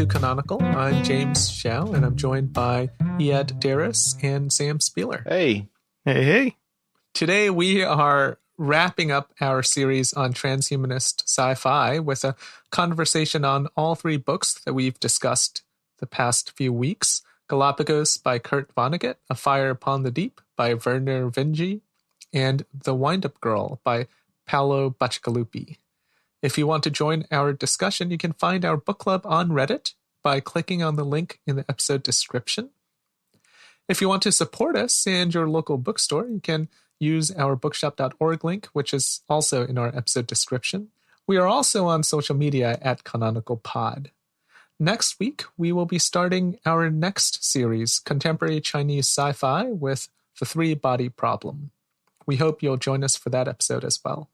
to Canonical. I'm James Xiao, and I'm joined by Iad Darris and Sam Spieler. Hey. Hey, hey. Today we are wrapping up our series on transhumanist sci-fi with a conversation on all three books that we've discussed the past few weeks. Galapagos by Kurt Vonnegut, A Fire Upon the Deep by Werner Vinge, and The Windup Girl by Paolo Bacigalupi. If you want to join our discussion, you can find our book club on Reddit by clicking on the link in the episode description. If you want to support us and your local bookstore, you can use our bookshop.org link, which is also in our episode description. We are also on social media at Canonical Pod. Next week, we will be starting our next series, Contemporary Chinese Sci-Fi, with The Three-Body Problem. We hope you'll join us for that episode as well.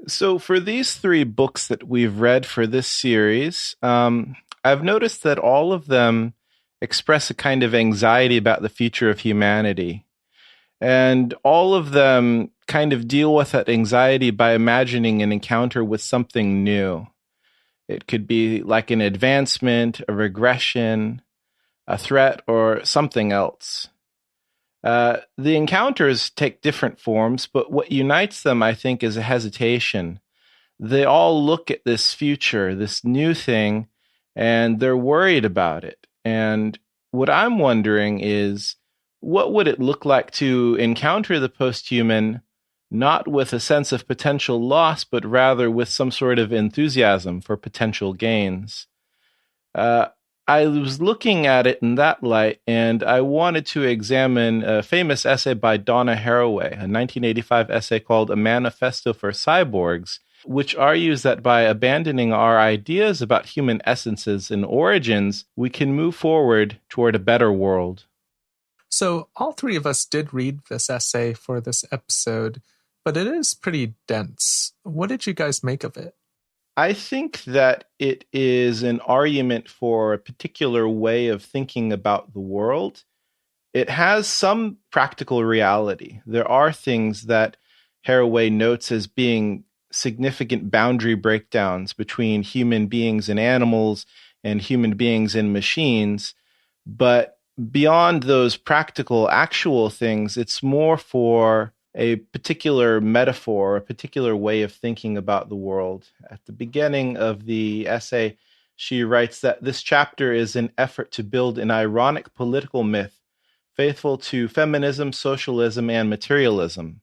So for these three books that we've read for this series, I've noticed that all of them express a kind of anxiety about the future of humanity. And all of them kind of deal with that anxiety by imagining an encounter with something new. It could be like an advancement, a regression, a threat, or something else. The encounters take different forms, but what unites them, I think, is a hesitation. They all look at this future, this new thing, and they're worried about it. And what I'm wondering is, what would it look like to encounter the posthuman, not with a sense of potential loss, but rather with some sort of enthusiasm for potential gains? I was looking at it in that light, and I wanted to examine a famous essay by Donna Haraway, a 1985 essay called A Manifesto for Cyborgs, which argues that by abandoning our ideas about human essences and origins, we can move forward toward a better world. So all three of us did read this essay for this episode, but it is pretty dense. What did you guys make of it? I think that it is an argument for a particular way of thinking about the world. It has some practical reality. There are things that Haraway notes as being significant boundary breakdowns between human beings and animals and human beings and machines. But beyond those practical, actual things, it's more for a particular metaphor, a particular way of thinking about the world. At the beginning of the essay, she writes that this chapter is an effort to build an ironic political myth faithful to feminism, socialism, and materialism.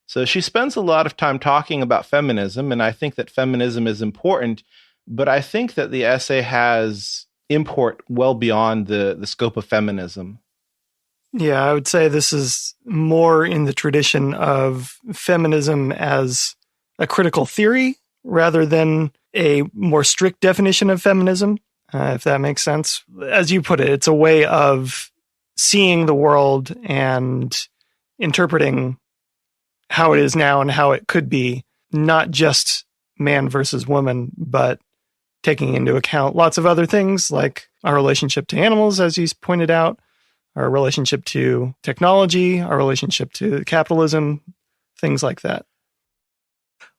So she spends a lot of time talking about feminism, and I think that feminism is important, but I think that the essay has import well beyond the scope of feminism. Yeah, I would say this is more in the tradition of feminism as a critical theory rather than a more strict definition of feminism, if that makes sense. As you put it, it's a way of seeing the world and interpreting how it is now and how it could be, not just man versus woman, but taking into account lots of other things like our relationship to animals, as you pointed out, our relationship to technology, our relationship to capitalism, things like that.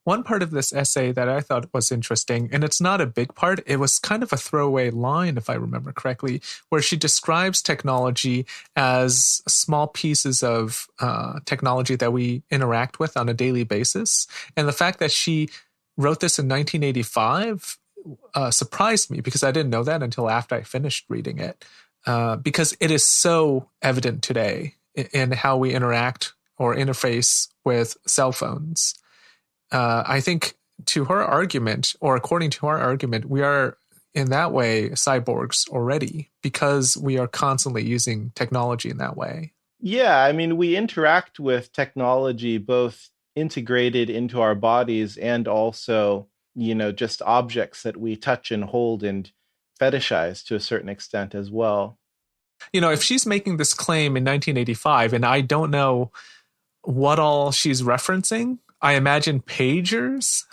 One part of this essay that I thought was interesting, and it's not a big part, it was kind of a throwaway line, if I remember correctly, where she describes technology as small pieces of technology that we interact with on a daily basis. And the fact that she wrote this in 1985 surprised me, because I didn't know that until after I finished reading it. Because it is so evident today in how we interact or interface with cell phones. I think to her argument, or according to her argument, we are in that way cyborgs already because we are constantly using technology in that way. Yeah, I mean, we interact with technology both integrated into our bodies and also, just objects that we touch and hold and fetishize to a certain extent as well. If she's making this claim in 1985, and I don't know what all she's referencing, I imagine pagers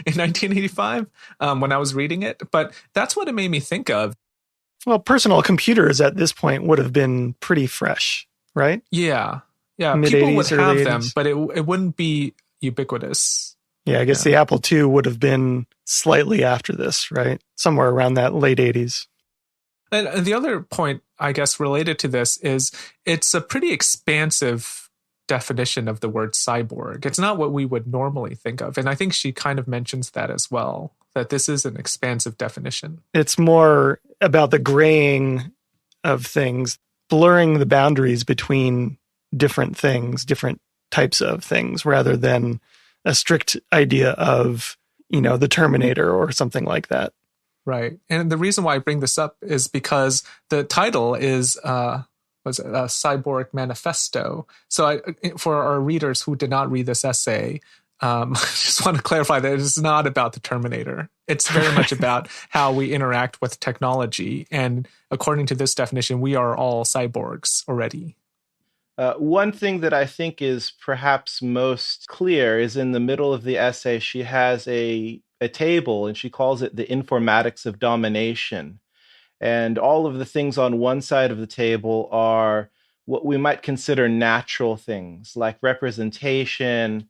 in 1985 when I was reading it, but that's what it made me think of. Well, personal computers at this point would have been pretty fresh, right? Yeah. Mid-80s, People would have early them, 80s. but it wouldn't be ubiquitous. Yeah, I guess the Apple II would have been slightly after this, right? Somewhere around that late 80s. And the other point, I guess, related to this is it's a pretty expansive definition of the word cyborg. It's not what we would normally think of. And I think she kind of mentions that as well, that this is an expansive definition. It's more about the graying of things, blurring the boundaries between different things, different types of things, rather than a strict idea of, the Terminator or something like that. Right. And the reason why I bring this up is because the title is A Cyborg Manifesto. So for our readers who did not read this essay, I just want to clarify that it's not about the Terminator. It's very much about how we interact with technology. And according to this definition, we are all cyborgs already. One thing that I think is perhaps most clear is in the middle of the essay, she has a table, and she calls it the informatics of domination. And all of the things on one side of the table are what we might consider natural things, like representation,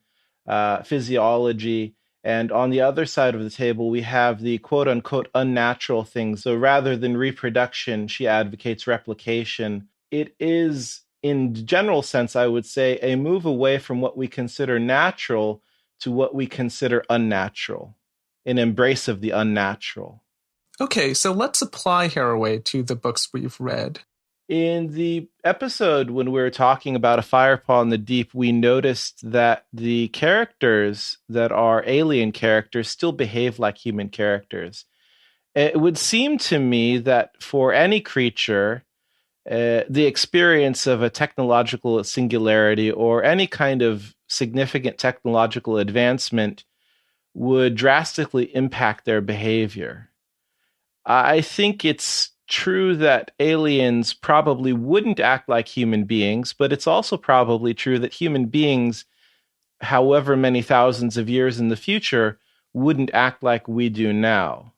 physiology. And on the other side of the table, we have the quote-unquote unnatural things. So rather than reproduction, she advocates replication. It is, in general sense, I would say, a move away from what we consider natural to what we consider unnatural, an embrace of the unnatural. Okay, so let's apply Haraway to the books we've read. In the episode when we were talking about A Firepaw in the Deep, we noticed that the characters that are alien characters still behave like human characters. It would seem to me that for any creature, the experience of a technological singularity or any kind of significant technological advancement would drastically impact their behavior. I think it's true that aliens probably wouldn't act like human beings, but it's also probably true that human beings, however many thousands of years in the future, wouldn't act like we do now.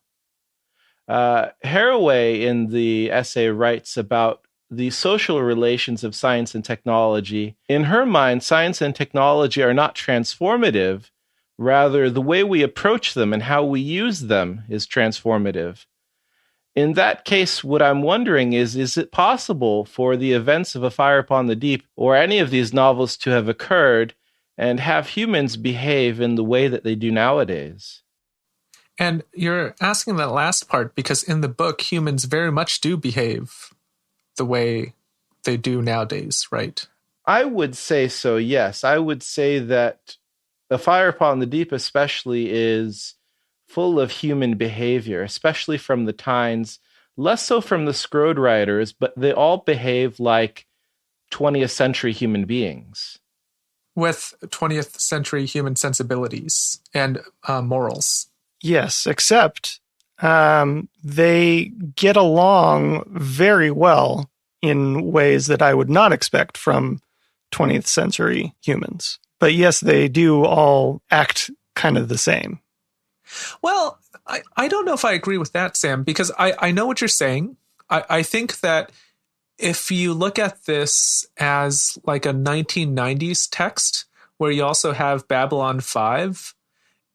Haraway in the essay writes about the social relations of science and technology. In her mind, science and technology are not transformative. Rather, the way we approach them and how we use them is transformative. In that case, what I'm wondering is it possible for the events of A Fire Upon the Deep or any of these novels to have occurred and have humans behave in the way that they do nowadays? And you're asking that last part because in the book, humans very much do behave the way they do nowadays, right? I would say so, yes. I would say that A Fire Upon the Deep especially is full of human behavior, especially from the Tynes, less so from the Scrode writers, but they all behave like 20th century human beings. With 20th century human sensibilities and morals. Yes, except they get along very well in ways that I would not expect from 20th century humans. But yes, they do all act kind of the same. Well, I don't know if I agree with that, Sam, because I know what you're saying. I think that if you look at this as like a 1990s text, where you also have Babylon 5,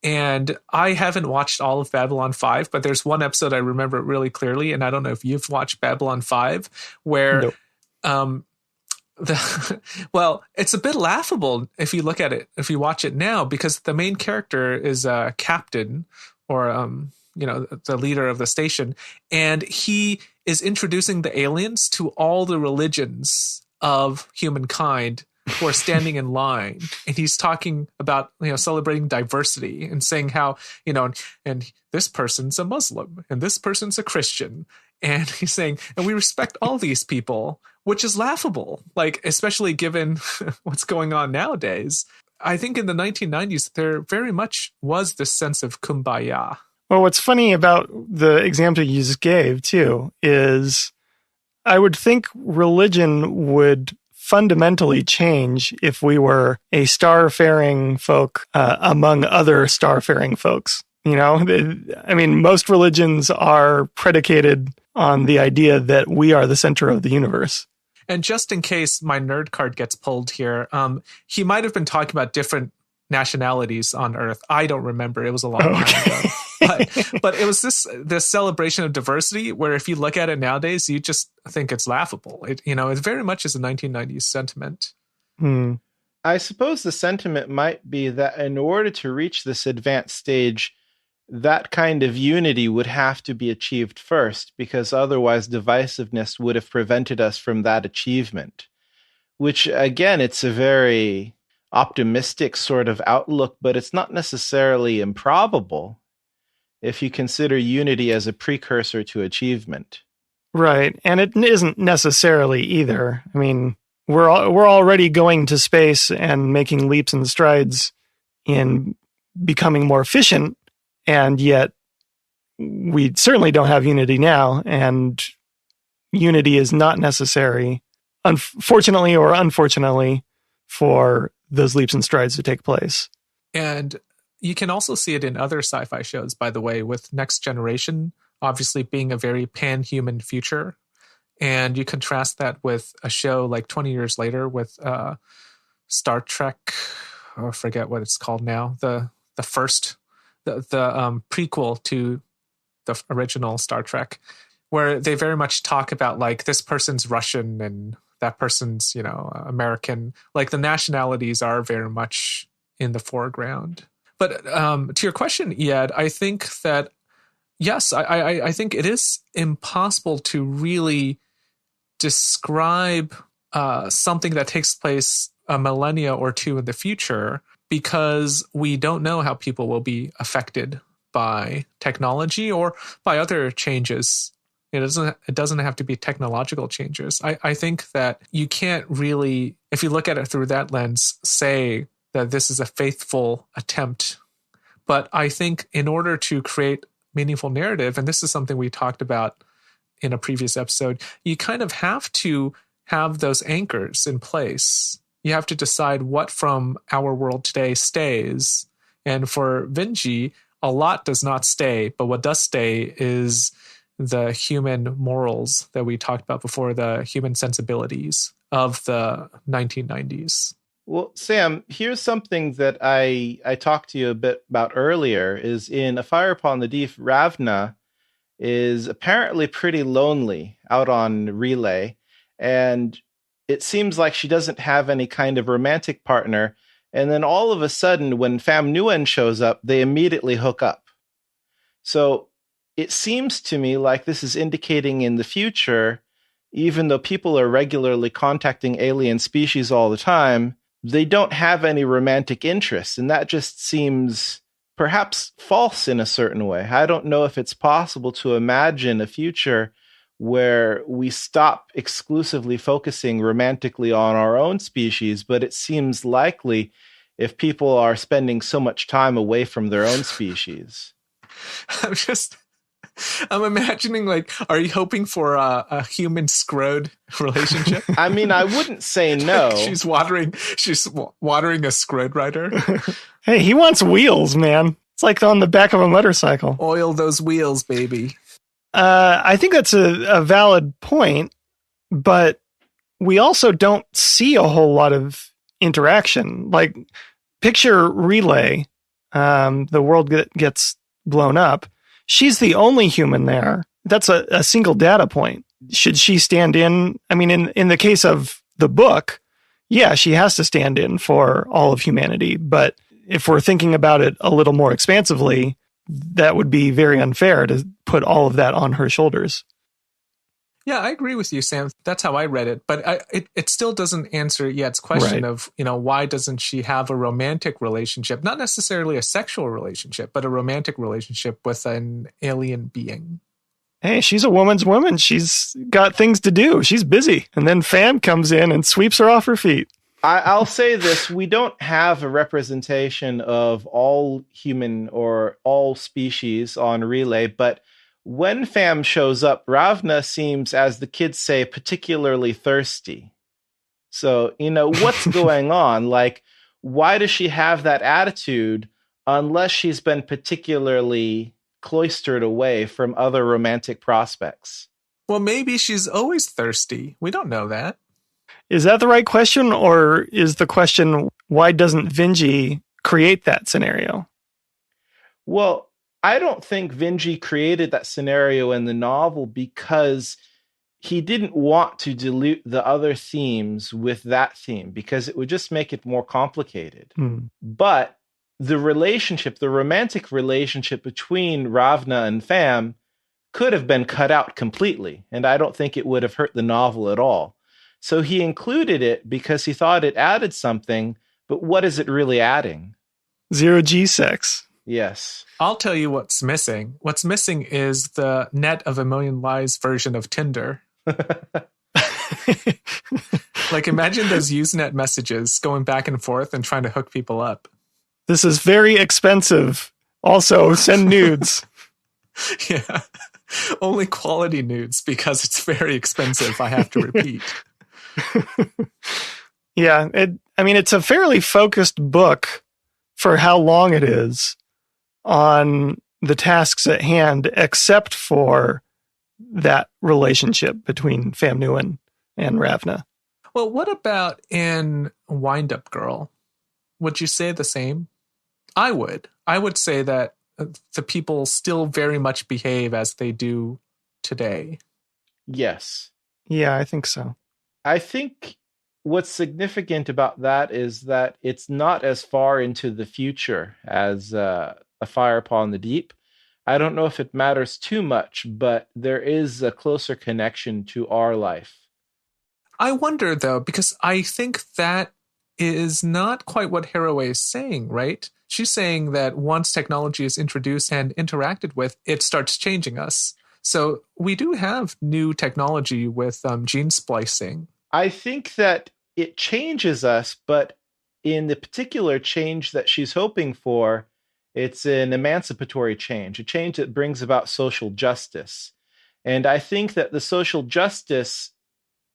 and I haven't watched all of Babylon 5, but there's one episode I remember it really clearly, and I don't know if you've watched Babylon 5, where Nope. Well, it's a bit laughable if you look at it, if you watch it now, because the main character is a captain or, the leader of the station. And he is introducing the aliens to all the religions of humankind who are standing in line. And he's talking about, celebrating diversity and saying how, and this person's a Muslim and this person's a Christian. And he's saying, and we respect all these people, which is laughable, like, especially given what's going on nowadays. I think in the 1990s, there very much was this sense of kumbaya. Well, what's funny about the example you just gave, too, is I would think religion would fundamentally change if we were a star-faring folk among other star-faring folks. Most religions are predicated on the idea that we are the center of the universe. And just in case my nerd card gets pulled here, he might have been talking about different nationalities on Earth. I don't remember. It was a long time ago. But it was this celebration of diversity where if you look at it nowadays, you just think it's laughable. It very much is a 1990s sentiment. I suppose the sentiment might be that in order to reach this advanced stage, that kind of unity would have to be achieved first, because otherwise divisiveness would have prevented us from that achievement. Which, again, it's a very optimistic sort of outlook, but it's not necessarily improbable if you consider unity as a precursor to achievement. Right, and it isn't necessarily either. I mean, we're already going to space and making leaps and strides in becoming more efficient, and yet we certainly don't have unity now, and unity is not necessary, unfortunately or unfortunately, for those leaps and strides to take place. And you can also see it in other sci-fi shows, by the way, with Next Generation obviously being a very pan-human future. And you contrast that with a show like 20 years later with Star Trek, I forget what it's called now, the prequel to the original Star Trek, where they very much talk about like this person's Russian and that person's, American. Like the nationalities are very much in the foreground. But to your question, Ed, I think that, yes, I think it is impossible to really describe something that takes place a millennia or two in the future, because we don't know how people will be affected by technology or by other changes. It doesn't have to be technological changes. I think that you can't really, if you look at it through that lens, say that this is a faithful attempt. But I think in order to create meaningful narrative, and this is something we talked about in a previous episode, you kind of have to have those anchors in place. You have to decide what from our world today stays. And for Vinge, a lot does not stay, but what does stay is the human morals that we talked about before, the human sensibilities of the 1990s. Well, Sam, here's something that I talked to you a bit about earlier, is in A Fire Upon the Deep, Ravna is apparently pretty lonely out on Relay, and it seems like she doesn't have any kind of romantic partner, and then all of a sudden, when Pham Nguyen shows up, they immediately hook up. So it seems to me like this is indicating in the future, even though people are regularly contacting alien species all the time, they don't have any romantic interests, and that just seems perhaps false in a certain way. I don't know if it's possible to imagine a future where we stop exclusively focusing romantically on our own species, but it seems likely if people are spending so much time away from their own species. I'm imagining, like, are you hoping for a human scrode relationship? I mean, I wouldn't say no. She's watering a scrode rider. Hey, he wants wheels, man. It's like on the back of a motorcycle. Oil those wheels, baby. I think that's a valid point, but we also don't see a whole lot of interaction. Like, picture Relay, the world gets blown up. She's the only human there. That's a single data point. Should she stand in? I mean, in the case of the book, yeah, she has to stand in for all of humanity. But if we're thinking about it a little more expansively, that would be very unfair to put all of that on her shoulders. Yeah, I agree with you, Sam. That's how I read it. But it still doesn't answer Yet's question of, why doesn't she have a romantic relationship? Not necessarily a sexual relationship, but a romantic relationship with an alien being. Hey, she's a woman's woman. She's got things to do. She's busy. And then Pham comes in and sweeps her off her feet. I'll say this. We don't have a representation of all human or all species on Relay, but when Pham shows up, Ravna seems, as the kids say, particularly thirsty. So, what's going on? Like, why does she have that attitude unless she's been particularly cloistered away from other romantic prospects? Well, maybe she's always thirsty. We don't know that. Is that the right question? Or is the question, why doesn't Vinge create that scenario? Well, I don't think Vinge created that scenario in the novel because he didn't want to dilute the other themes with that theme, because it would just make it more complicated. But the relationship, the romantic relationship between Ravna and Pham could have been cut out completely, and I don't think it would have hurt the novel at all. So he included it because he thought it added something, but what is it really adding? Zero G sex. Yes. I'll tell you what's missing. What's missing is the Net of a Million Lies version of Tinder. Like, imagine those Usenet messages going back and forth and trying to hook people up. This is very expensive. Also, send nudes. Yeah. Only quality nudes, because it's very expensive, I have to repeat. Yeah. It's a fairly focused book for how long it is on the tasks at hand, except for that relationship between Pham Nguyen and Ravna. Well, what about in Windup Girl? Would you say the same? I would. I would say that the people still very much behave as they do today. Yes. Yeah, I think so. I think what's significant about that is that it's not as far into the future as A Fire Upon the Deep. I don't know if it matters too much, but there is a closer connection to our life. I wonder, though, because I think that is not quite what Haraway is saying, right? She's saying that once technology is introduced and interacted with, it starts changing us. So we do have new technology with gene splicing. I think that it changes us, but in the particular change that she's hoping for, it's an emancipatory change, a change that brings about social justice. And I think that the social justice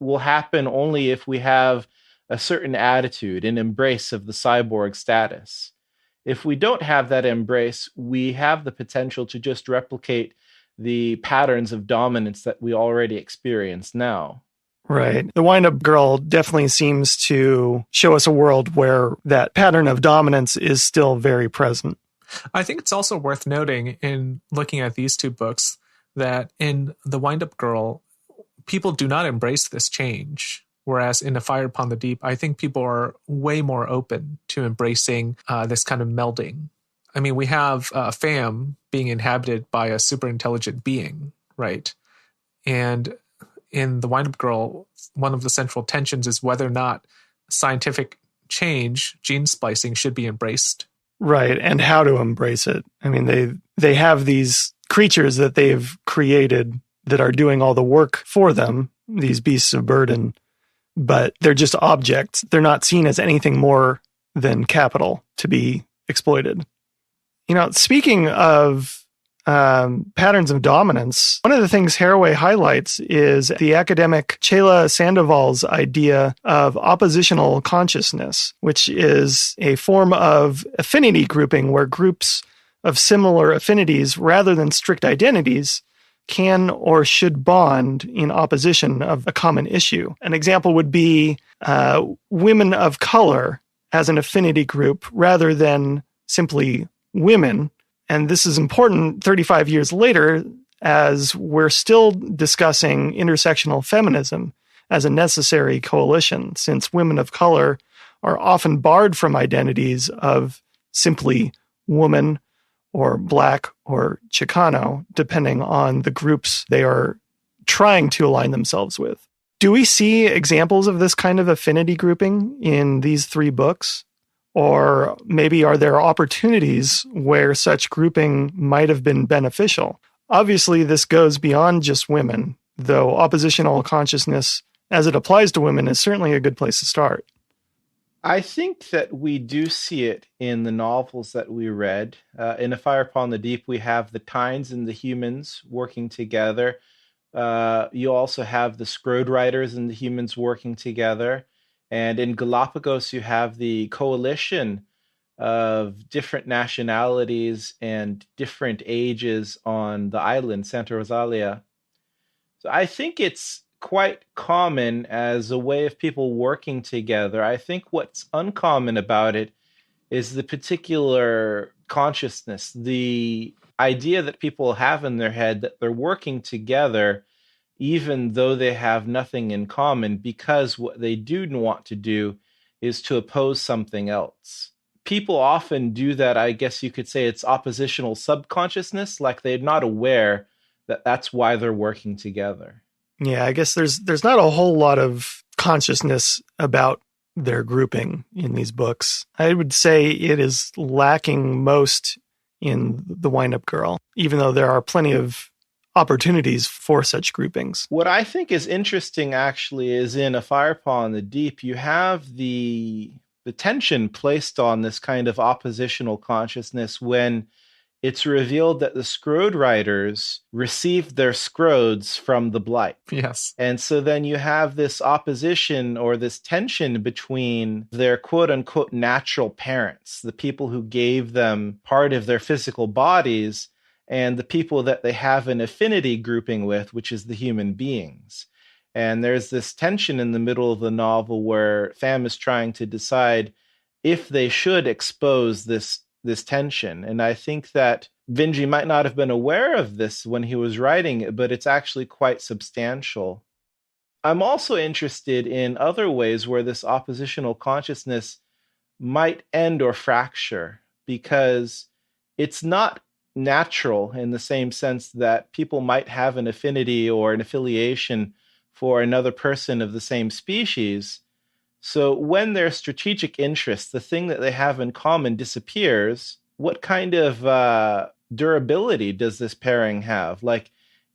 will happen only if we have a certain attitude, an embrace of the cyborg status. If we don't have that embrace, we have the potential to just replicate the patterns of dominance that we already experience now. Right. The Windup Girl definitely seems to show us a world where that pattern of dominance is still very present. I think it's also worth noting in looking at these two books that in The Windup Girl, people do not embrace this change. Whereas in A Fire Upon the Deep, I think people are way more open to embracing this kind of melding. I mean, we have Pham being inhabited by a super intelligent being, right? And in The Windup Girl, one of the central tensions is whether or not scientific change, gene splicing, should be embraced. Right, and how to embrace it. I mean, they have these creatures that they've created that are doing all the work for them, these beasts of burden, but they're just objects. They're not seen as anything more than capital to be exploited. You know, speaking of patterns of dominance, one of the things Haraway highlights is the academic Chela Sandoval's idea of oppositional consciousness, which is a form of affinity grouping where groups of similar affinities, rather than strict identities, can or should bond in opposition of a common issue. An example would be women of color as an affinity group rather than simply women. And this is important 35 years later, as we're still discussing intersectional feminism as a necessary coalition, since women of color are often barred from identities of simply woman or Black or Chicano, depending on the groups they are trying to align themselves with. Do we see examples of this kind of affinity grouping in these three books? Or maybe are there opportunities where such grouping might have been beneficial? Obviously, this goes beyond just women, though oppositional consciousness as it applies to women is certainly a good place to start. I think that we do see it in the novels that we read. In A Fire Upon the Deep, we have the Tynes and the humans working together. You also have the Scrode Riders and the humans working together. And in Galapagos, you have the coalition of different nationalities and different ages on the island, Santa Rosalia. So I think it's quite common as a way of people working together. I think what's uncommon about it is the particular consciousness, the idea that people have in their head that they're working together even though they have nothing in common, because what they do want to do is to oppose something else. People often do that. I guess you could say it's oppositional subconsciousness, like they're not aware that that's why they're working together. Yeah, I guess there's not a whole lot of consciousness about their grouping in these books. I would say it is lacking most in The Windup Girl, even though there are plenty of opportunities for such groupings. What I think is interesting, actually, is in A Firepaw in the Deep, you have the tension placed on this kind of oppositional consciousness when it's revealed that the Scrode writers received their Scrodes from the Blight. Yes. And so then you have this opposition or this tension between their quote-unquote natural parents, the people who gave them part of their physical bodies, and the people that they have an affinity grouping with, which is the human beings. And there's this tension in the middle of the novel where Pham is trying to decide if they should expose this tension. And I think that Vinge might not have been aware of this when he was writing it, but it's actually quite substantial. I'm also interested in other ways where this oppositional consciousness might end or fracture, because it's not natural in the same sense that people might have an affinity or an affiliation for another person of the same species. So when their strategic interest, the thing that they have in common, disappears, what kind of durability does this pairing have? Like,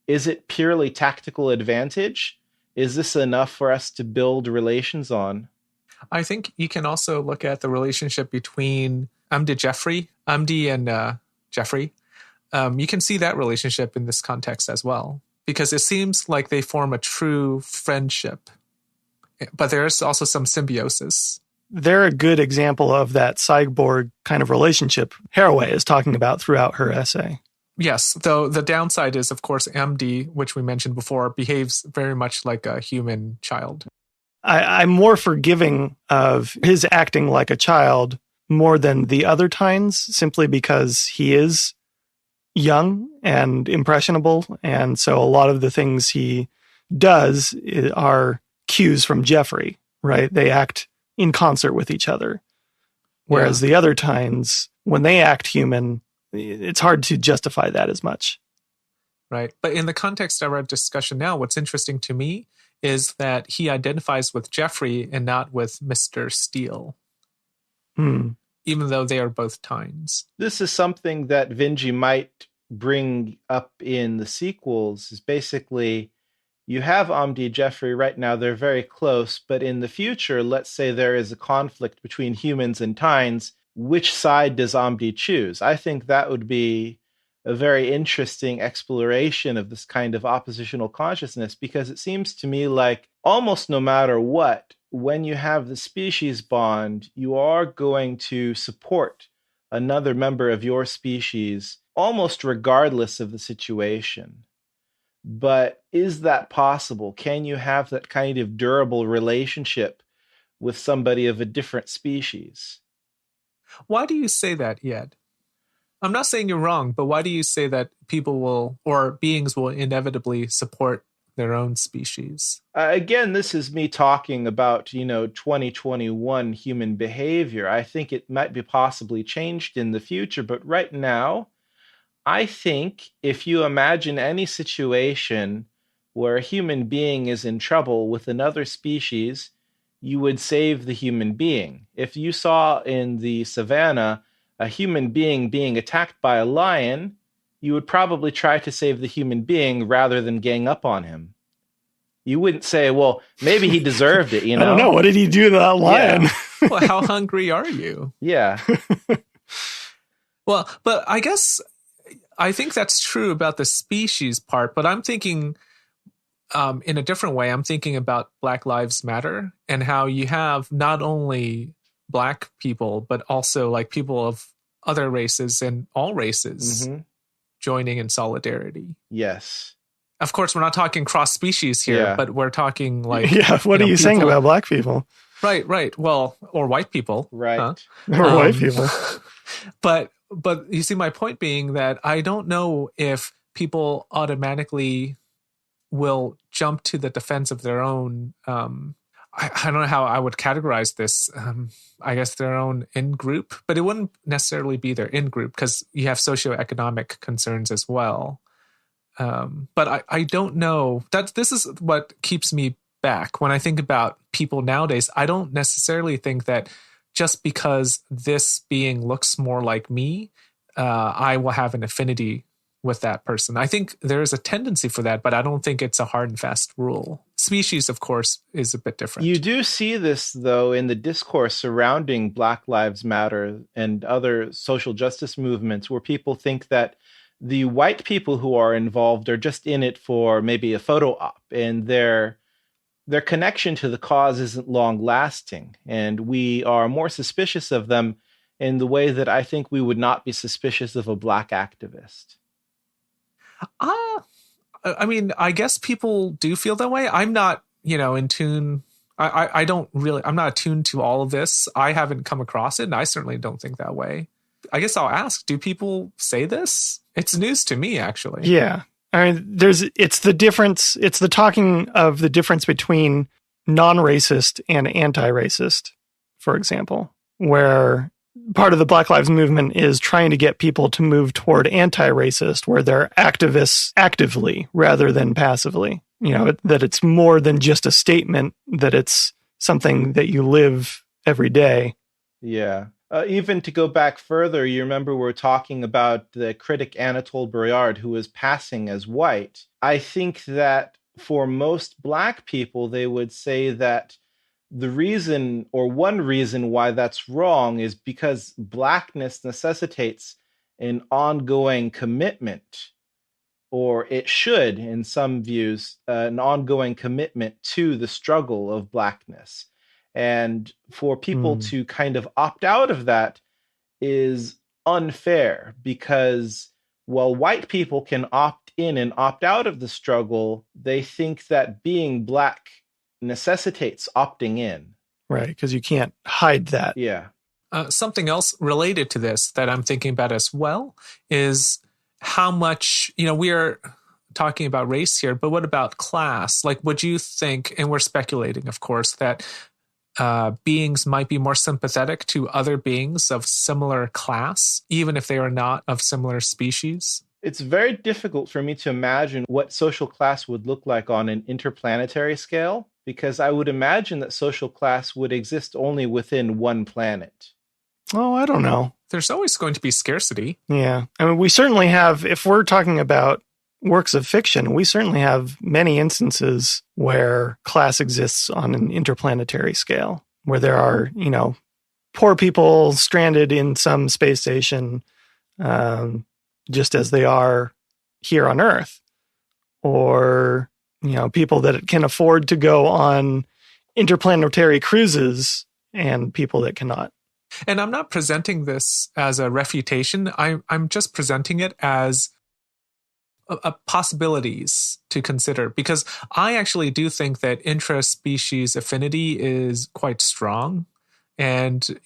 is it purely tactical advantage? Is this enough for us to build relations on? I think you can also look at the relationship between Amdi and Jeffrey. You can see that relationship in this context as well, because it seems like they form a true friendship, but there's also some symbiosis. They're a good example of that cyborg kind of relationship Haraway is talking about throughout her essay. Yes, though the downside is, of course, MD, which we mentioned before, behaves very much like a human child. I'm more forgiving of his acting like a child more than the other Tynes, simply because he is young and impressionable, and so a lot of the things he does are cues from Jeffrey, right? They act in concert with each other. Whereas the other Tynes, when they act human, it's hard to justify that as much. Right. But in the context of our discussion now, what's interesting to me is that he identifies with Jeffrey and not with Mr. Steele. Even though they are both Tynes. This is something that Vinge might bring up in the sequels, is basically you have Amdi Jeffrey right now, they're very close, but in the future, let's say there is a conflict between humans and Tynes, which side does Amdi choose? I think that would be a very interesting exploration of this kind of oppositional consciousness, because it seems to me like almost no matter what, when you have the species bond, you are going to support another member of your species almost regardless of the situation. But is that possible? Can you have that kind of durable relationship with somebody of a different species? Why do you say that, Ed? I'm not saying you're wrong, but why do you say that people will, or beings will inevitably support their own species? Again, this is me talking about, 2021 human behavior. I think it might be possibly changed in the future, but right now, I think if you imagine any situation where a human being is in trouble with another species, you would save the human being. If you saw in the savannah a human being attacked by a lion, you would probably try to save the human being rather than gang up on him. You wouldn't say, well, maybe he deserved it, I don't know. What did he do to that lion? Yeah. Well, how hungry are you? Yeah. Well, but I think that's true about the species part, but I'm thinking in a different way. I'm thinking about Black Lives Matter and how you have not only Black people, but also like people of other races and all races joining in solidarity. Yes. Of course, we're not talking cross species here, but we're talking like... Yeah, what are you saying about Black people? Right. Well, or white people. Right. Huh? Or white people. But you see, my point being that I don't know if people automatically will jump to the defense of their own. I don't know how I would categorize this. I guess their own in-group, but it wouldn't necessarily be their in-group because you have socioeconomic concerns as well. But I don't know. This is what keeps me back when I think about people nowadays. I don't necessarily think that just because this being looks more like me, I will have an affinity with that person. I think there is a tendency for that, but I don't think it's a hard and fast rule. Species, of course, is a bit different. You do see this, though, in the discourse surrounding Black Lives Matter and other social justice movements, where people think that the white people who are involved are just in it for maybe a photo op, and their connection to the cause isn't long lasting. And we are more suspicious of them in the way that I think we would not be suspicious of a Black activist. I mean, I guess people do feel that way. I'm not, in tune. I don't really, I'm not attuned to all of this. I haven't come across it, and I certainly don't think that way. I guess I'll ask, do people say this? It's news to me, actually. Yeah. I mean, it's the talking of the difference between non-racist and anti-racist, for example, where part of the Black Lives Movement is trying to get people to move toward anti-racist, where they're activists actively rather than passively. That it's more than just a statement, that it's something that you live every day. Yeah. Even to go back further, you remember we're talking about the critic Anatole Bourriard, who was passing as white. I think that for most Black people, they would say that the reason, or one reason why that's wrong, is because Blackness necessitates an ongoing commitment, or it should, in some views, an ongoing commitment to the struggle of Blackness. And for people to kind of opt out of that is unfair, because while white people can opt in and opt out of the struggle, they think that being Black necessitates opting in. Right, because you can't hide that. Yeah. Something else related to this that I'm thinking about as well is how much, we are talking about race here, but what about class? Like, would you think, and we're speculating, of course, that beings might be more sympathetic to other beings of similar class, even if they are not of similar species? It's very difficult for me to imagine what social class would look like on an interplanetary scale, because I would imagine that social class would exist only within one planet. Oh, I don't know. There's always going to be scarcity. Yeah. I mean, we certainly have, if we're talking about works of fiction, we certainly have many instances where class exists on an interplanetary scale, where there are, poor people stranded in some space station, just as they are here on Earth, or, people that can afford to go on interplanetary cruises and people that cannot. And I'm not presenting this as a refutation. I'm just presenting it as possibilities to consider, because I actually do think that intra-species affinity is quite strong. And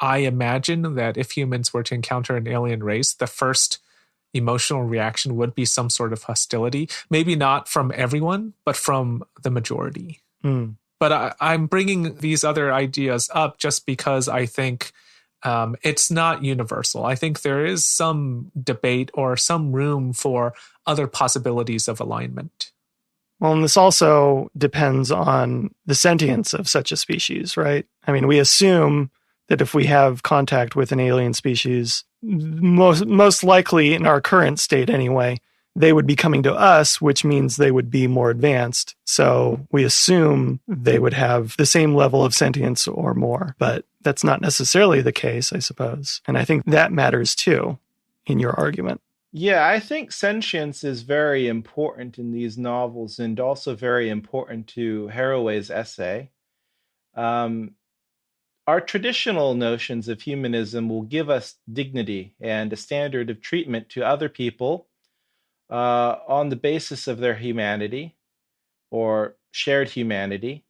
I imagine that if humans were to encounter an alien race, the first emotional reaction would be some sort of hostility. Maybe not from everyone, but from the majority. But I'm bringing these other ideas up just because I think it's not universal. I think there is some debate or some room for other possibilities of alignment. Well, and this also depends on the sentience of such a species, right? I mean, we assume that if we have contact with an alien species, most likely in our current state anyway, they would be coming to us, which means they would be more advanced. So we assume they would have the same level of sentience or more, but that's not necessarily the case, I suppose. And I think that matters too in your argument. Yeah, I think sentience is very important in these novels, and also very important to Haraway's essay. Our traditional notions of humanism will give us dignity and a standard of treatment to other people on the basis of their humanity or shared humanity.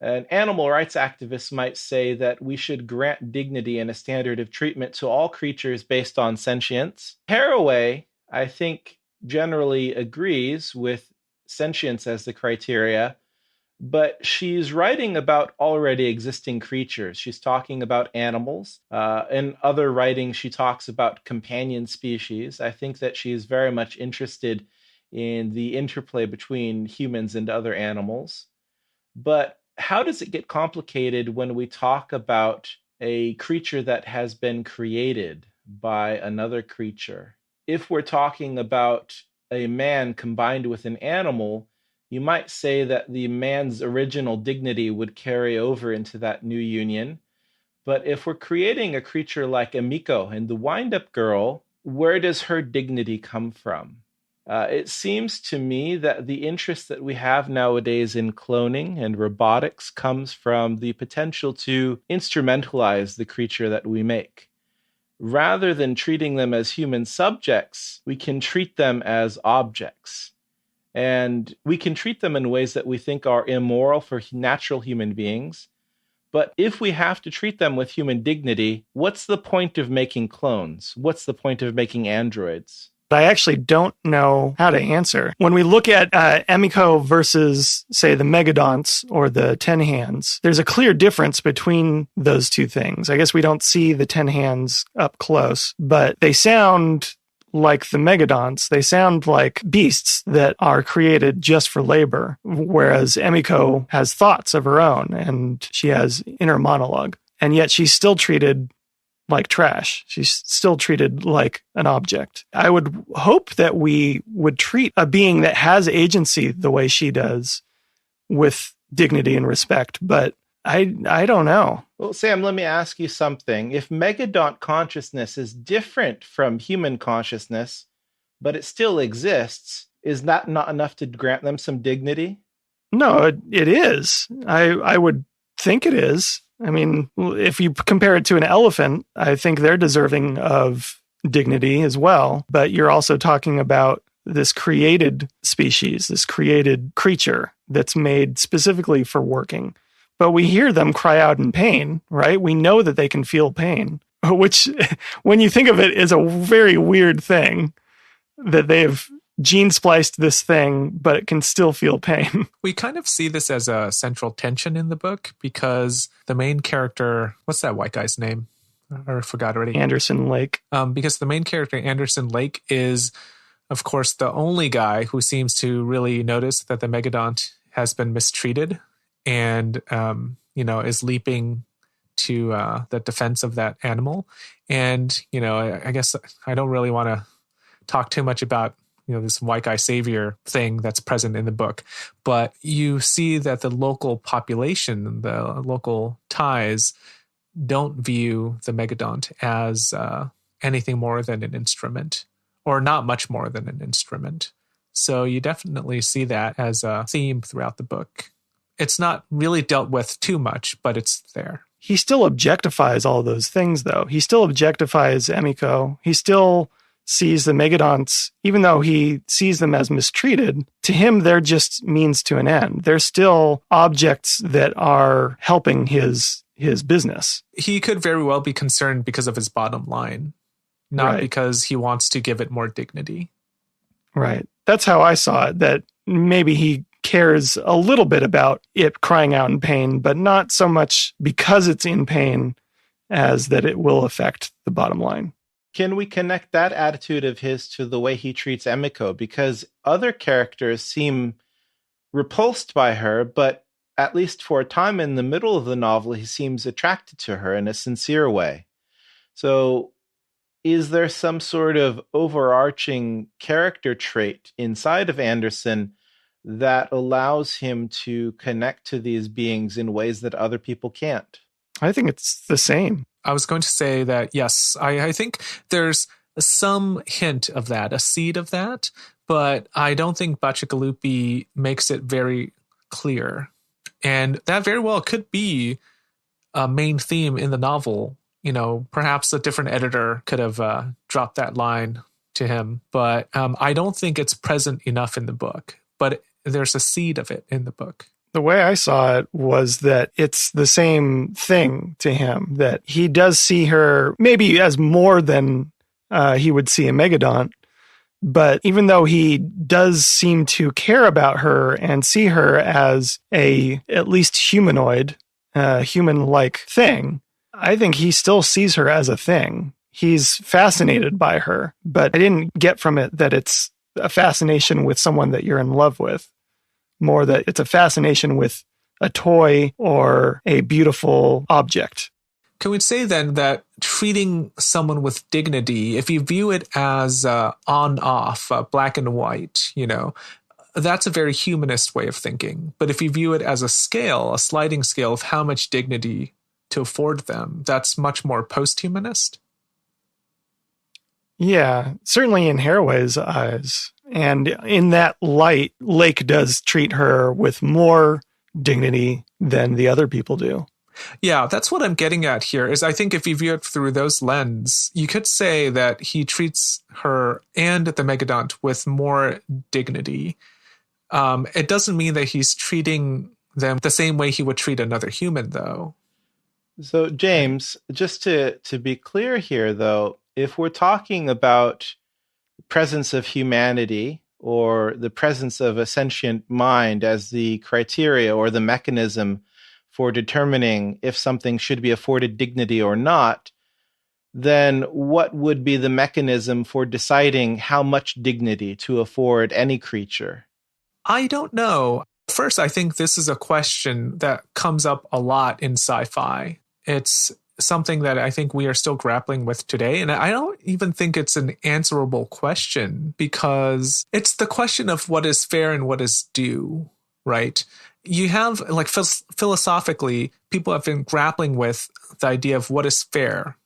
An animal rights activist might say that we should grant dignity and a standard of treatment to all creatures based on sentience. Haraway, I think, generally agrees with sentience as the criteria, but she's writing about already existing creatures. She's talking about animals. In other writings, she talks about companion species. I think that she's very much interested in the interplay between humans and other animals. But how does it get complicated when we talk about a creature that has been created by another creature? If we're talking about a man combined with an animal, you might say that the man's original dignity would carry over into that new union. But if we're creating a creature like Emiko and the Windup girl, where does her dignity come from? It seems to me that the interest that we have nowadays in cloning and robotics comes from the potential to instrumentalize the creature that we make. Rather than treating them as human subjects, we can treat them as objects. And we can treat them in ways that we think are immoral for natural human beings. But if we have to treat them with human dignity, what's the point of making clones? What's the point of making androids? I actually don't know how to answer. When we look at Emiko versus, say, the megadonts or the 10 hands, there's a clear difference between those two things. I guess we don't see the 10 hands up close, but they sound like the megadonts. They sound like beasts that are created just for labor, whereas Emiko has thoughts of her own and she has inner monologue, and yet she's still treated like trash. She's still treated like an object. I would hope that we would treat a being that has agency the way she does with dignity and respect, but I don't know. Well, Sam, let me ask you something. If megadont consciousness is different from human consciousness, but it still exists, is that not enough to grant them some dignity? No, it is. I would think it is. I mean, if you compare it to an elephant, I think they're deserving of dignity as well. But you're also talking about this created species, this created creature that's made specifically for working. But we hear them cry out in pain, right? We know that they can feel pain, which, when you think of it, is a very weird thing that they've gene spliced this thing, but it can still feel pain. We kind of see this as a central tension in the book because the main character, what's that white guy's name? I forgot already. Anderson Lake. Because the main character, Anderson Lake, is, of course, the only guy who seems to really notice that the megadont has been mistreated and, is leaping to the defense of that animal. And, I guess I don't really want to talk too much about this white guy savior thing that's present in the book. But you see that the local population, the local ties, don't view the megadont as anything more than an instrument, or not much more than an instrument. So you definitely see that as a theme throughout the book. It's not really dealt with too much, but it's there. He still objectifies all those things, though. He still objectifies Emiko. He still sees the megadonts, even though he sees them as mistreated, to him, they're just means to an end. They're still objects that are helping his business. He could very well be concerned because of his bottom line, not because he wants to give it more dignity. Right. That's how I saw it, that maybe he cares a little bit about it crying out in pain, but not so much because it's in pain as that it will affect the bottom line. Can we connect that attitude of his to the way he treats Emiko? Because other characters seem repulsed by her, but at least for a time in the middle of the novel, he seems attracted to her in a sincere way. So is there some sort of overarching character trait inside of Anderson that allows him to connect to these beings in ways that other people can't? I think it's the same. I was going to say that, yes, I think there's some hint of that, a seed of that, but I don't think Bacigalupi makes it very clear. And that very well could be a main theme in the novel. Perhaps a different editor could have dropped that line to him, but I don't think it's present enough in the book. But there's a seed of it in the book. The way I saw it was that it's the same thing to him, that he does see her maybe as more than he would see a megadont. But even though he does seem to care about her and see her as a at least humanoid, human-like thing, I think he still sees her as a thing. He's fascinated by her, but I didn't get from it that it's a fascination with someone that you're in love with. More that it's a fascination with a toy or a beautiful object. Can we say then that treating someone with dignity, if you view it as on-off, black and white, that's a very humanist way of thinking. But if you view it as a scale, a sliding scale of how much dignity to afford them, that's much more post-humanist? Yeah, certainly in Haraway's eyes. And in that light, Lake does treat her with more dignity than the other people do. Yeah, that's what I'm getting at here, is I think if you view it through those lens, you could say that he treats her and the Megadont with more dignity. It doesn't mean that he's treating them the same way he would treat another human, though. So, James, just to be clear here, though, if we're talking about presence of humanity or the presence of a sentient mind as the criteria or the mechanism for determining if something should be afforded dignity or not, then what would be the mechanism for deciding how much dignity to afford any creature? I don't know. First, I think this is a question that comes up a lot in sci-fi. It's something that I think we are still grappling with today. And I don't even think it's an answerable question, because it's the question of what is fair and what is due, right? You have, like, philosophically, people have been grappling with the idea of what is fair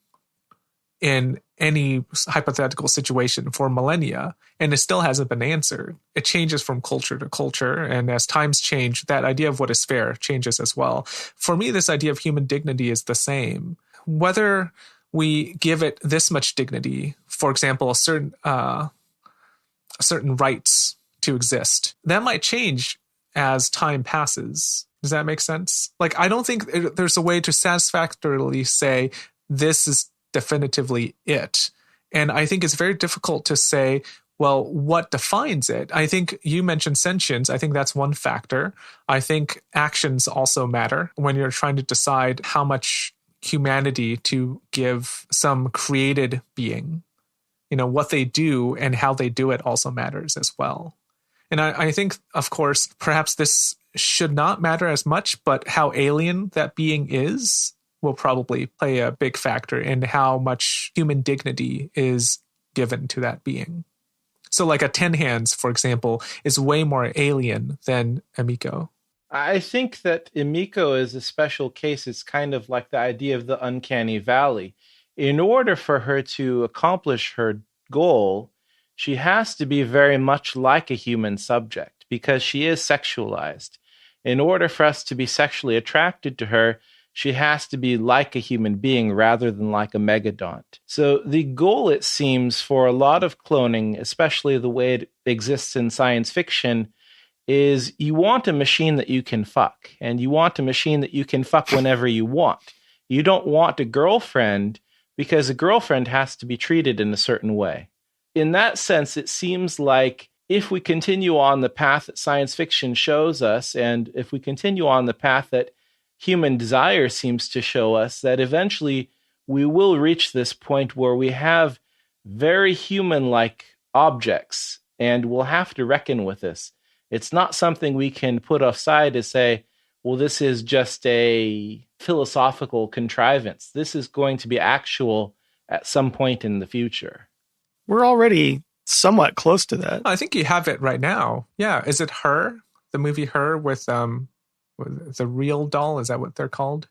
in any hypothetical situation for millennia, and it still hasn't been answered. It changes from culture to culture, and as times change, that idea of what is fair changes as well. For me, this idea of human dignity is the same. Whether we give it this much dignity, for example, certain rights to exist, that might change as time passes. Does that make sense? Like, I don't think there's a way to satisfactorily say this is definitively it. And I think it's very difficult to say, well, what defines it? I think you mentioned sentience. I think that's one factor. I think actions also matter when you're trying to decide how much humanity to give some created being. What they do and how they do it also matters as well. And I think, of course, perhaps this should not matter as much, but how alien that being is will probably play a big factor in how much human dignity is given to that being. So like a 10 hands, for example, is way more alien than Emiko. I think that Emiko is a special case. It's kind of like the idea of the uncanny valley. In order for her to accomplish her goal, she has to be very much like a human subject because she is sexualized. In order for us to be sexually attracted to her, she has to be like a human being rather than like a megadont. So the goal, it seems, for a lot of cloning, especially the way it exists in science fiction, is you want a machine that you can fuck, and you want a machine that you can fuck whenever you want. You don't want a girlfriend because a girlfriend has to be treated in a certain way. In that sense, it seems like if we continue on the path that science fiction shows us, and if we continue on the path that human desire seems to show us, that eventually we will reach this point where we have very human-like objects, and we'll have to reckon with this. It's not something we can put aside to say, well, this is just a philosophical contrivance. This is going to be actual at some point in the future. We're already somewhat close to that. I think you have it right now. Yeah. Is it Her? The movie Her with the real doll? Is that what they're called?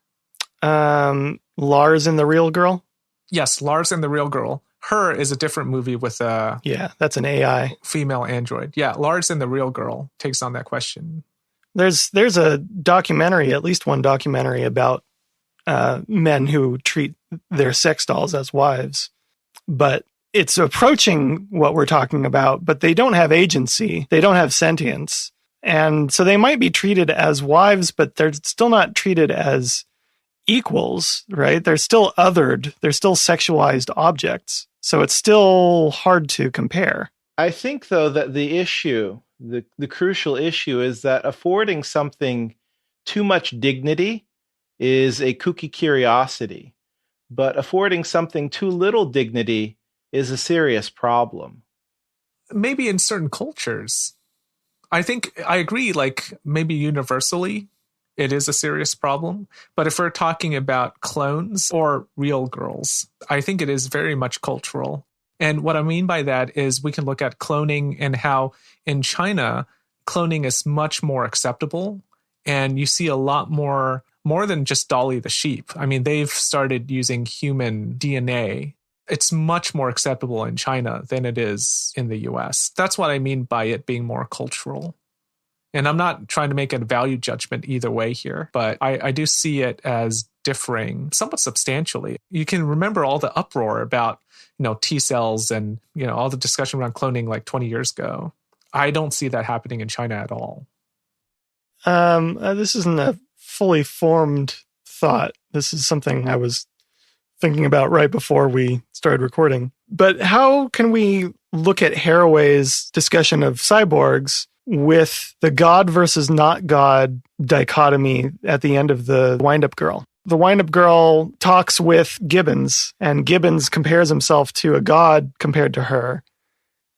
Lars and the Real Girl? Yes, Lars and the Real Girl. Her is a different movie with a... Yeah, that's an AI. Female android. Yeah, Lars and the Real Girl takes on that question. There's a documentary, at least one documentary, about men who treat their sex dolls as wives. But it's approaching what we're talking about, but they don't have agency. They don't have sentience. And so they might be treated as wives, but they're still not treated as equals, right? They're still othered. They're still sexualized objects. So it's still hard to compare. I think, though, that the issue, the crucial issue is that affording something too much dignity is a kooky curiosity, but affording something too little dignity is a serious problem. Maybe in certain cultures. I think I agree, like maybe universally it is a serious problem. But if we're talking about clones or real girls, I think it is very much cultural. And what I mean by that is we can look at cloning and how in China, cloning is much more acceptable. And you see a lot more than just Dolly the sheep. I mean, they've started using human DNA. It's much more acceptable in China than it is in the US. That's what I mean by it being more cultural. And I'm not trying to make a value judgment either way here, but I do see it as differing somewhat substantially. You can remember all the uproar about, T cells and, all the discussion around cloning like 20 years ago. I don't see that happening in China at all. This isn't a fully formed thought. This is something I was thinking about right before we started recording. But how can we look at Haraway's discussion of cyborgs with the God versus not God dichotomy at the end of the Windup Girl? The Windup Girl talks with Gibbons, and Gibbons compares himself to a god compared to her.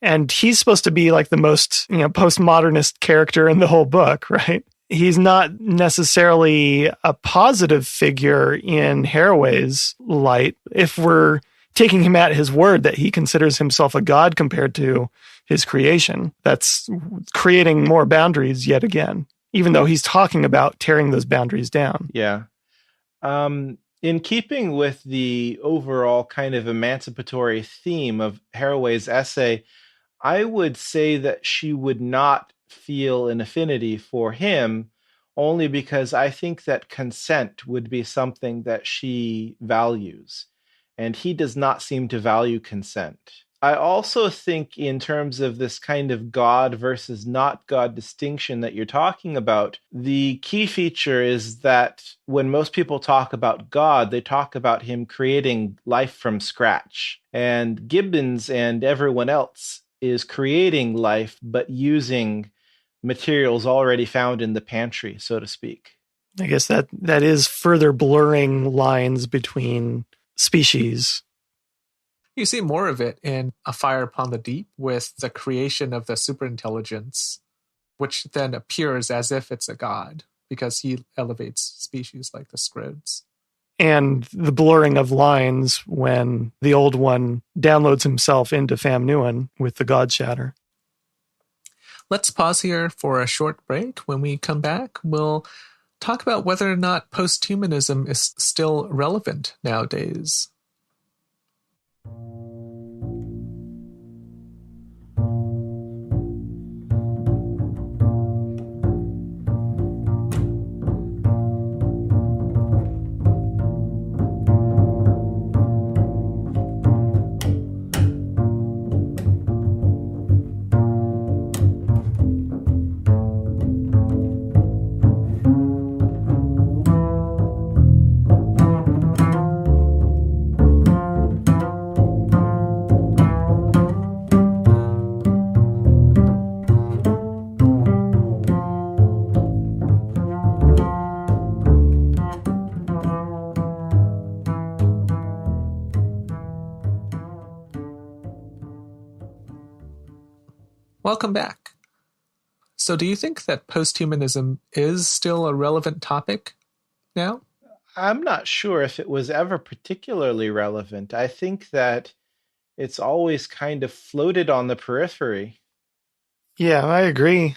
And he's supposed to be like the most, postmodernist character in the whole book, right? He's not necessarily a positive figure in Haraway's light. If we're taking him at his word that he considers himself a god compared to his creation, that's creating more boundaries yet again, even though he's talking about tearing those boundaries down. Yeah. In keeping with the overall kind of emancipatory theme of Haraway's essay, I would say that she would not feel an affinity for him only because I think that consent would be something that she values, and he does not seem to value consent. I also think in terms of this kind of God versus not God distinction that you're talking about, the key feature is that when most people talk about God, they talk about him creating life from scratch. And Gibbons and everyone else is creating life, but using materials already found in the pantry, so to speak. I guess that is further blurring lines between species. You see more of it in A Fire Upon the Deep with the creation of the superintelligence, which then appears as if it's a god because he elevates species like the Scrodes. And the blurring of lines when the old one downloads himself into Pham Nguyen with the God Shatter. Let's pause here for a short break. When we come back, we'll talk about whether or not posthumanism is still relevant nowadays. Welcome back. So do you think that posthumanism is still a relevant topic now? I'm not sure if it was ever particularly relevant. I think that it's always kind of floated on the periphery. Yeah, I agree.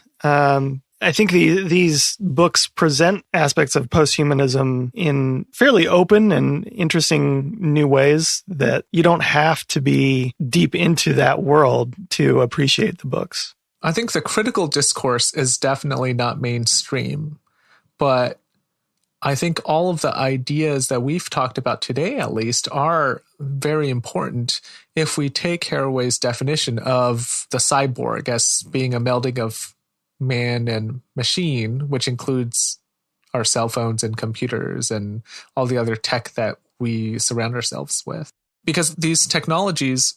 I think these books present aspects of posthumanism in fairly open and interesting new ways that you don't have to be deep into that world to appreciate the books. I think the critical discourse is definitely not mainstream, but I think all of the ideas that we've talked about today, at least, are very important if we take Haraway's definition of the cyborg as being a melding of man and machine, which includes our cell phones and computers and all the other tech that we surround ourselves with. Because these technologies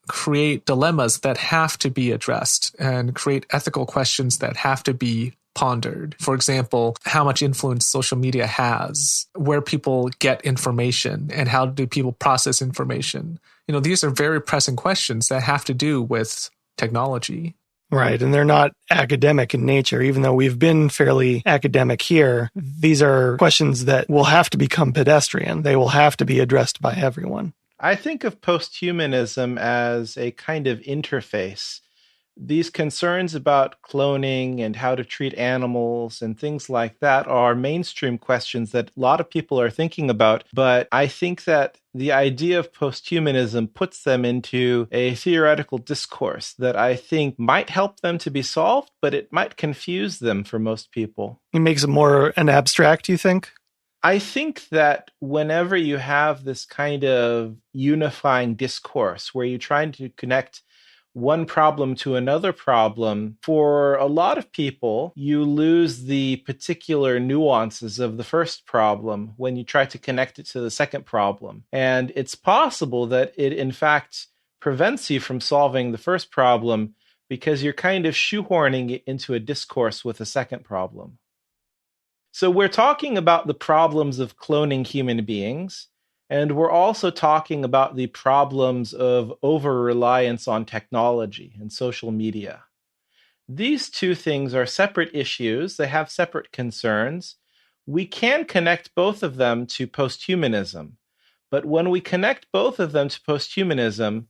create dilemmas that have to be addressed and create ethical questions that have to be pondered. For example, how much influence social media has, where people get information, and how do people process information. These are very pressing questions that have to do with technology. Right, and they're not academic in nature. Even though we've been fairly academic here, these are questions that will have to become pedestrian. They will have to be addressed by everyone. I think of posthumanism as a kind of interface. These concerns about cloning and how to treat animals and things like that are mainstream questions that a lot of people are thinking about. But I think that the idea of posthumanism puts them into a theoretical discourse that I think might help them to be solved, but it might confuse them for most people. It makes it more an abstract, you think? I think that whenever you have this kind of unifying discourse where you're trying to connect one problem to another problem, for a lot of people, you lose the particular nuances of the first problem when you try to connect it to the second problem. And it's possible that it, in fact, prevents you from solving the first problem because you're kind of shoehorning it into a discourse with a second problem. So we're talking about the problems of cloning human beings, and we're also talking about the problems of over-reliance on technology and social media. These two things are separate issues. They have separate concerns. We can connect both of them to posthumanism. But when we connect both of them to posthumanism,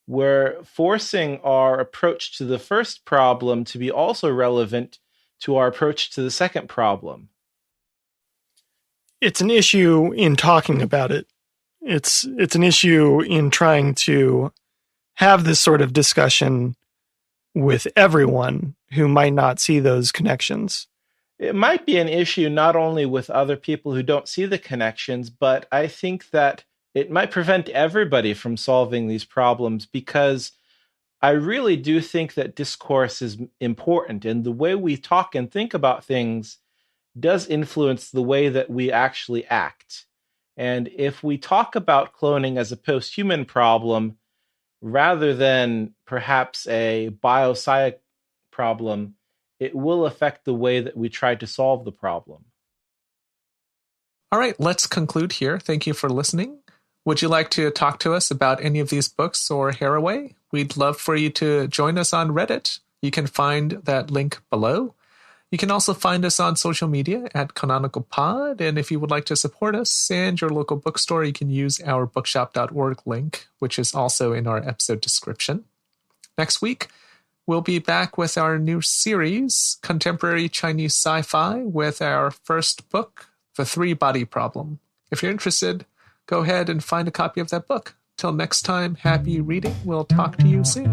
we're forcing our approach to the first problem to be also relevant to our approach to the second problem. It's an issue in talking about it. It's an issue in trying to have this sort of discussion with everyone who might not see those connections. It might be an issue not only with other people who don't see the connections, but I think that it might prevent everybody from solving these problems, because I really do think that discourse is important, and the way we talk and think about things does influence the way that we actually act. And if we talk about cloning as a post-human problem, rather than perhaps a biopsy problem, it will affect the way that we try to solve the problem. All right, let's conclude here. Thank you for listening. Would you like to talk to us about any of these books or Haraway? We'd love for you to join us on Reddit. You can find that link below. You can also find us on social media at Canonical Pod, and if you would like to support us and your local bookstore, you can use our bookshop.org link, which is also in our episode description. Next week, we'll be back with our new series, Contemporary Chinese Sci-Fi, with our first book, The Three-Body Problem. If you're interested, go ahead and find a copy of that book. Till next time, happy reading. We'll talk to you soon.